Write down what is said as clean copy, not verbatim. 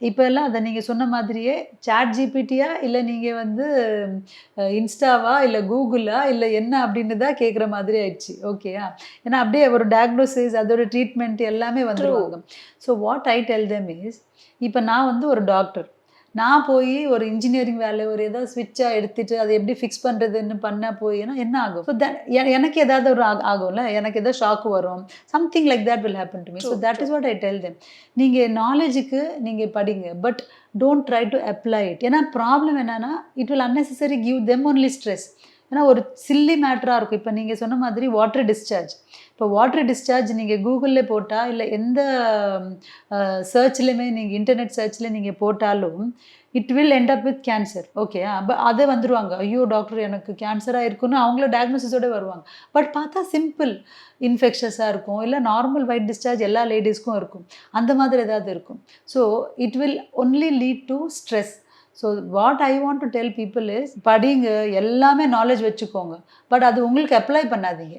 இப்பல்லாம் அத நீங்க சொன்ன மாதிரியே சாட் ஜிபிடியா, இல்ல நீங்க வந்து இன்ஸ்டாவா, இல்ல கூகுளா, இல்ல என்ன அப்படின்னு தான் கேட்குற மாதிரி ஆயிடுச்சு. ஓகேயா? ஏன்னா அப்படியே ஒரு டயக்னோசிஸ், அதோட ட்ரீட்மெண்ட் எல்லாமே ட்ரூ. வந்துருவாங்க. So what I tell them is, இப்ப நான் வந்து ஒரு டாக்டர். நான் போயி ஒரு இன்ஜினியரிங் வேலை, ஒரு ஏதாவது ஸ்விட்சா எடுத்துட்டு, அத எப்படி ஃபிக்ஸ் பண்றதுன்னு பண்ண போயின்னா என்ன ஆகும்? ஸோ எனக்கு ஏதாவது ஒரு ஆகும்ல. எனக்கு ஏதாவது ஷாக் வரும். Something like that will happen to me. True, so that true. Is what I tell them. நீங்க நாலேட்ஜுக்கு நீங்க படிங்க. But don't try to apply it. ஏன்னா ப்ராப்ளம் என்னன்னா, it will unnecessary give them only stress. ஏன்னா ஒரு silly மேட்டரா இருக்கும். இப்ப நீங்க சொன்ன மாதிரி வாட்டர் டிஸ்சார்ஜ். இப்போ வாட்டர் டிஸ்சார்ஜ் நீங்க கூகுள்ல போட்டா, இல்ல எந்த சர்ச்லயுமே நீங்க இன்டர்நெட் சர்ச்ல நீங்க போட்டாலும், it will end up with cancer. ஓகேயா? அது வந்துருவாங்க. ஐயோ! டாக்டர் எனக்கு கேன்சரா இருக்குன்னு அவங்கள டயக்னோசிஸோட வருவாங்க. பட் பார்த்தா சிம்பிள். இன்ஃபெக்ஷஸா இருக்கும். இல்ல நார்மல் ஒயிட் டிஸ்சார்ஜ் எல்லா லேடீஸ்க்கும் இருக்கும். அந்த மாதிரி ஏதாவது இருக்கும். So it will only lead to stress. So what I want to tell people is படிங்க, எல்லாமே நாலேட்ஜ் வச்சுக்கோங்க. பட் அது உங்களுக்கு அப்ளை பண்ணாதீங்க.